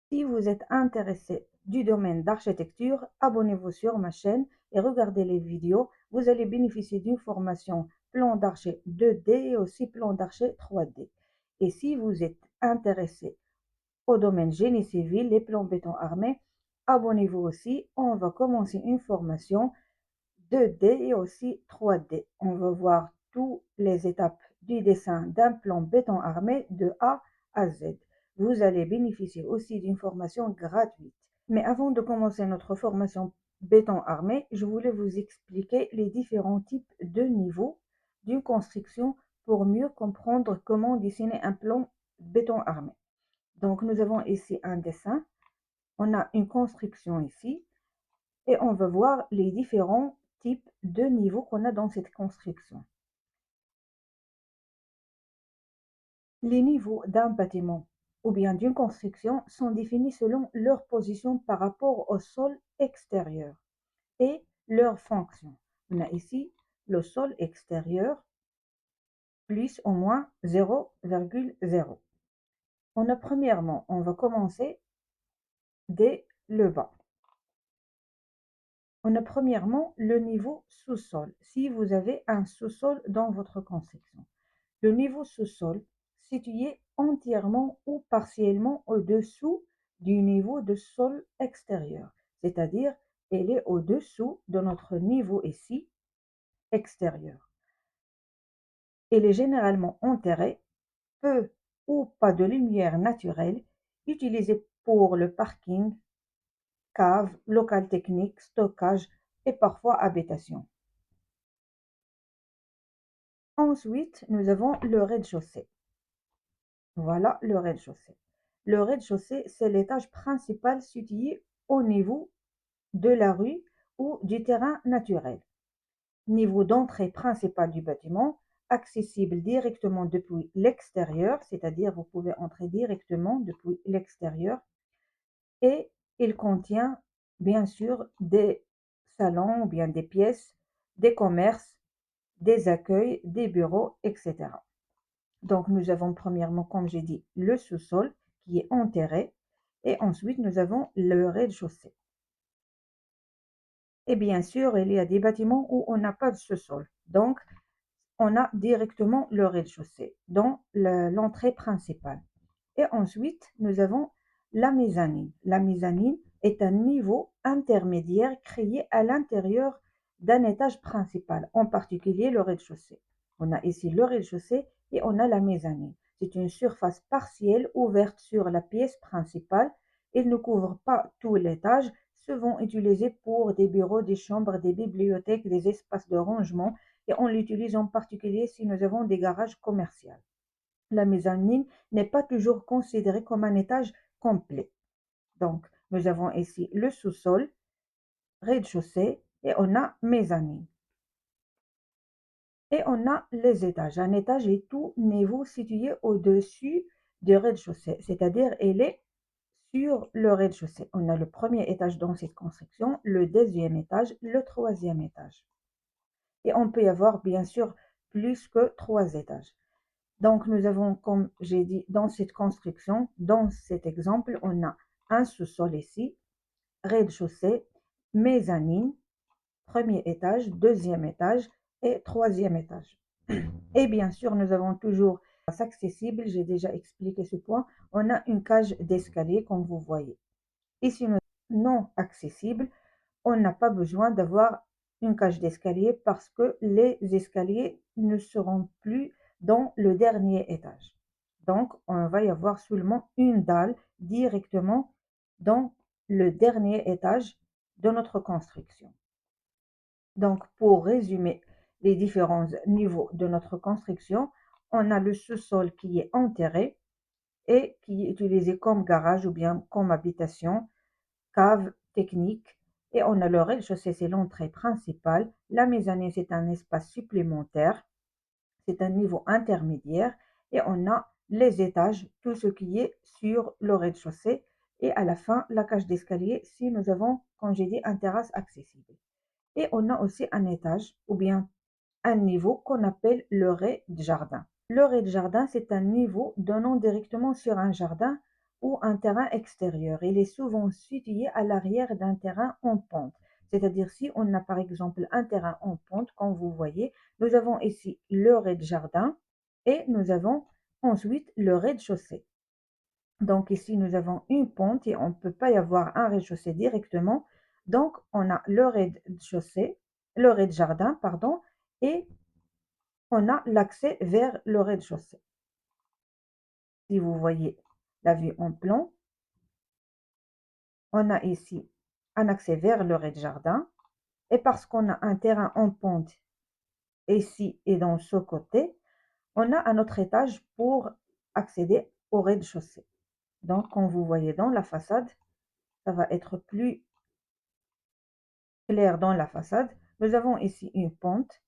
Si vous êtes intéressé du domaine d'architecture, abonnez-vous sur ma chaîne et regardez les vidéos. Vous allez bénéficier d'une formation plan d'archi 2D et aussi plan d'archi 3D. Et si vous êtes intéressé au domaine génie civil, les plans béton armé, abonnez-vous aussi. On va commencer une formation 2D et aussi 3D. On va voir toutes les étapes du dessin d'un plan béton armé de A à Z. Vous allez bénéficier aussi d'une formation gratuite. Mais avant de commencer notre formation béton armé, je voulais vous expliquer les différents types de niveaux d'une construction pour mieux comprendre comment dessiner un plan béton armé. Donc, nous avons ici un dessin, on a une construction ici, et on va voir les différents types de niveaux qu'on a dans cette construction. Les niveaux d'un bâtiment ou bien d'une construction sont définis selon leur position par rapport au sol extérieur et leur fonction. On a ici le sol extérieur plus ou moins 0,0. On a premièrement, on va commencer dès le bas. On a premièrement le niveau sous-sol, si vous avez un sous-sol dans votre construction. Le niveau sous-sol, situé entièrement ou partiellement au-dessous du niveau de sol extérieur, c'est-à-dire elle est au-dessous de notre niveau ici extérieur. Elle est généralement enterrée, peu ou pas de lumière naturelle, utilisée pour le parking, cave, local technique, stockage et parfois habitation. Ensuite, nous avons le rez-de-chaussée. Voilà le rez-de-chaussée. Le rez-de-chaussée, c'est l'étage principal situé au niveau de la rue ou du terrain naturel. Niveau d'entrée principale du bâtiment, accessible directement depuis l'extérieur, c'est-à-dire vous pouvez entrer directement depuis l'extérieur, et il contient bien sûr des salons ou bien des pièces, des commerces, des accueils, des bureaux, etc. Donc, nous avons premièrement, comme j'ai dit, le sous-sol qui est enterré et ensuite nous avons le rez-de-chaussée. Et bien sûr, il y a des bâtiments où on n'a pas de sous-sol. Donc, on a directement le rez-de-chaussée dans l'entrée principale. Et ensuite, nous avons la mezzanine. La mezzanine est un niveau intermédiaire créé à l'intérieur d'un étage principal, en particulier le rez-de-chaussée. On a ici le rez-de-chaussée et on a la mezzanine. C'est une surface partielle ouverte sur la pièce principale. Elle ne couvre pas tout l'étage, souvent utilisée pour des bureaux, des chambres, des bibliothèques, des espaces de rangement et on l'utilise en particulier si nous avons des garages commerciaux. La mezzanine n'est pas toujours considérée comme un étage complet. Donc, nous avons ici le sous-sol, rez-de-chaussée et on a mezzanine. Et on a les étages. Un étage est tout niveau situé au-dessus du rez-de-chaussée, c'est-à-dire elle est sur le rez-de-chaussée. On a le premier étage dans cette construction, le deuxième étage, le troisième étage. Et on peut y avoir bien sûr plus que 3 étages. Donc nous avons, comme j'ai dit, dans cette construction, dans cet exemple, on a un sous-sol ici, rez-de-chaussée, mezzanine, premier étage, deuxième étage et troisième étage. Et bien sûr, nous avons toujours accessible, j'ai déjà expliqué ce point, on a une cage d'escalier comme vous voyez. Ici, non accessible, on n'a pas besoin d'avoir une cage d'escalier parce que les escaliers ne seront plus dans le dernier étage. Donc, on va y avoir seulement une dalle directement dans le dernier étage de notre construction. Donc, pour résumer les différents niveaux de notre construction, on a le sous-sol qui est enterré et qui est utilisé comme garage ou bien comme habitation, cave technique, et on a le rez-de-chaussée, c'est l'entrée principale. La mezzanine, c'est un espace supplémentaire, c'est un niveau intermédiaire, et on a les étages, tout ce qui est sur le rez-de-chaussée, et à la fin, la cage d'escalier si nous avons, comme j'ai dit, un terrasse accessible. Et on a aussi un étage ou bien un niveau qu'on appelle le rez-de-jardin. Le rez-de-jardin, c'est un niveau donnant directement sur un jardin ou un terrain extérieur. Il est souvent situé à l'arrière d'un terrain en pente. C'est-à-dire si on a par exemple un terrain en pente, comme vous voyez, nous avons ici le rez-de-jardin et nous avons ensuite le rez-de-chaussée. Donc ici, nous avons une pente et on ne peut pas y avoir un rez-de-chaussée directement. Donc, on a le rez-de-chaussée, le rez-de-jardin, pardon, et on a l'accès vers le rez-de-chaussée. Si vous voyez la vue en plan, on a ici un accès vers le rez-de-jardin. Et parce qu'on a un terrain en pente ici et dans ce côté, on a un autre étage pour accéder au rez-de-chaussée. Donc, comme vous voyez dans la façade, ça va être plus clair dans la façade. Nous avons ici une pente.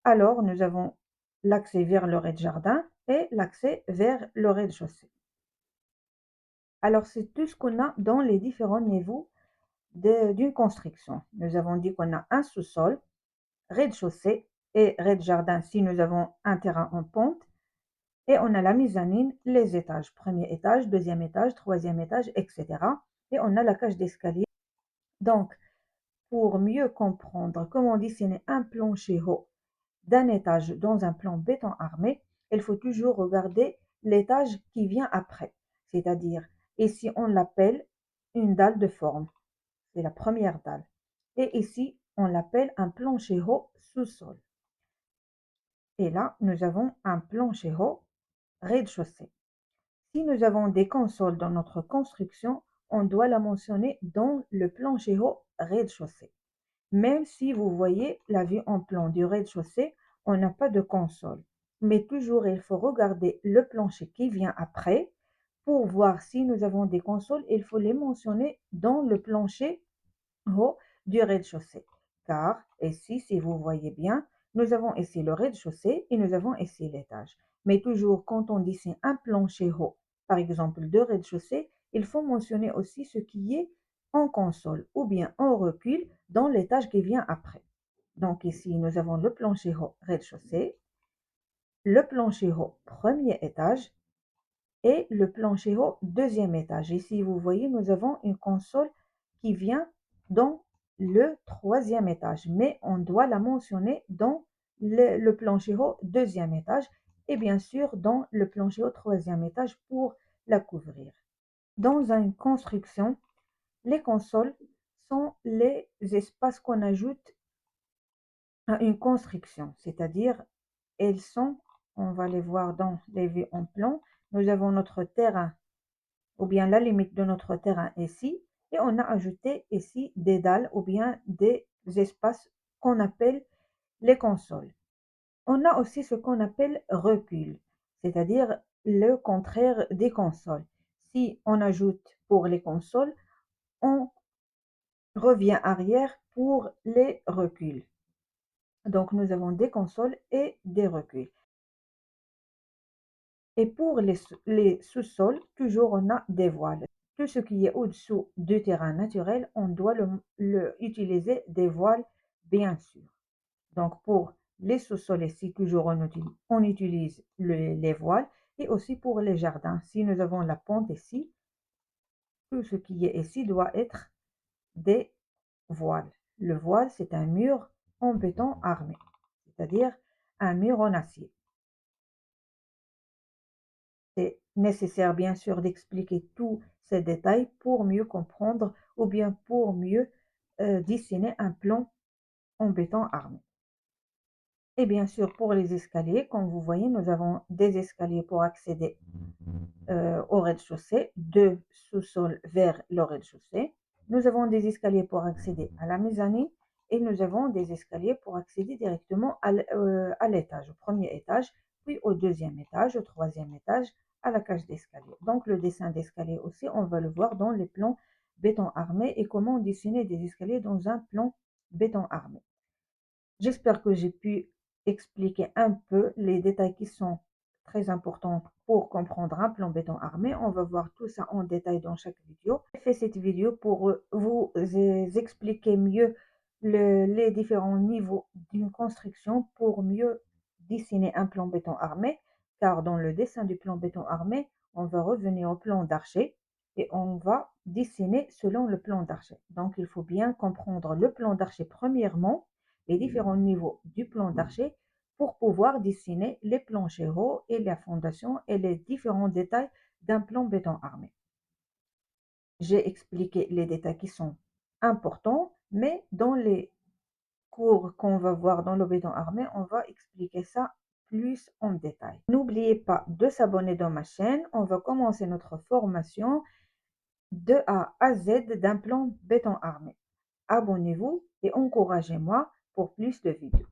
Alors, nous avons l'accès vers le rez-de-jardin et l'accès vers le rez-de-chaussée. Alors, c'est tout ce qu'on a dans les différents niveaux d'une construction. Nous avons dit qu'on a un sous-sol, rez-de-chaussée et rez-de-jardin si nous avons un terrain en pente. Et on a la mezzanine, les étages, premier étage, deuxième étage, troisième étage, etc. Et on a la cage d'escalier. Donc, pour mieux comprendre comment dessiner un plancher haut d'un étage dans un plan béton armé, il faut toujours regarder l'étage qui vient après. C'est-à-dire, ici on l'appelle une dalle de forme. C'est la première dalle. Et ici, on l'appelle un plancher haut sous-sol. Et là, nous avons un plancher haut rez-de-chaussée. Si nous avons des consoles dans notre construction, on doit la mentionner dans le plancher haut rez-de-chaussée. Même si vous voyez la vue en plan du rez-de-chaussée, on n'a pas de console. Mais toujours, il faut regarder le plancher qui vient après pour voir si nous avons des consoles. Il faut les mentionner dans le plancher haut du rez-de-chaussée. Car ici, si vous voyez bien, nous avons ici le rez-de-chaussée et nous avons ici l'étage. Mais toujours, quand on dessine un plancher haut, par exemple de rez-de-chaussée, il faut mentionner aussi ce qui est en console ou bien en recul dans l'étage qui vient après. Donc ici, nous avons le plancher haut rez-de-chaussée, le plancher haut premier étage et le plancher haut deuxième étage. Ici, vous voyez, nous avons une console qui vient dans le troisième étage, mais on doit la mentionner dans le plancher haut deuxième étage et bien sûr dans le plancher haut troisième étage pour la couvrir. Dans une construction, les consoles sont les espaces qu'on ajoute à une construction, c'est-à-dire elles sont, on va les voir dans les vues en plan, nous avons notre terrain ou bien la limite de notre terrain ici et on a ajouté ici des dalles ou bien des espaces qu'on appelle les consoles. On a aussi ce qu'on appelle recul, c'est-à-dire le contraire des consoles. Si on ajoute pour les consoles, on revient arrière pour les reculs. Donc, nous avons des consoles et des reculs. Et pour les sous-sols, toujours on a des voiles. Tout ce qui est au-dessous du terrain naturel, on doit utiliser des voiles, bien sûr. Donc, pour les sous-sols ici, toujours on utilise les voiles. Et aussi pour les jardins, si nous avons la pente ici, tout ce qui est ici doit être des voiles. Le voile, c'est un mur en béton armé, c'est-à-dire un mur en acier. C'est nécessaire, bien sûr, d'expliquer tous ces détails pour mieux comprendre ou bien pour mieux dessiner un plan en béton armé. Et bien sûr, pour les escaliers, comme vous voyez, nous avons des escaliers pour accéder au rez-de-chaussée, de sous-sol vers le rez-de-chaussée. Nous avons des escaliers pour accéder à la mezzanine et nous avons des escaliers pour accéder directement à l'étage, au premier étage, puis au deuxième étage, au troisième étage, à la cage d'escalier. Donc le dessin d'escalier aussi, on va le voir dans les plans béton armé et comment dessiner des escaliers dans un plan béton armé. J'espère que j'ai pu expliquer un peu les détails qui sont très importants pour comprendre un plan béton armé. On va voir tout ça en détail dans chaque vidéo. J'ai fait cette vidéo pour vous expliquer mieux les différents niveaux d'une construction pour mieux dessiner un plan béton armé. car dans le dessin du plan béton armé, on va revenir au plan d'archer et on va dessiner selon le plan d'archer. Donc, il faut bien comprendre le plan d'archer premièrement, les différents niveaux du plan d'archer pour pouvoir dessiner les planchers hauts et la fondation et les différents détails d'un plan béton armé. J'ai expliqué les détails qui sont importants, mais dans les cours qu'on va voir dans le béton armé, on va expliquer ça plus en détail. N'oubliez pas de s'abonner dans ma chaîne. On va commencer notre formation de A à Z d'un plan béton armé. Abonnez-vous et encouragez-moi pour plus de vidéos.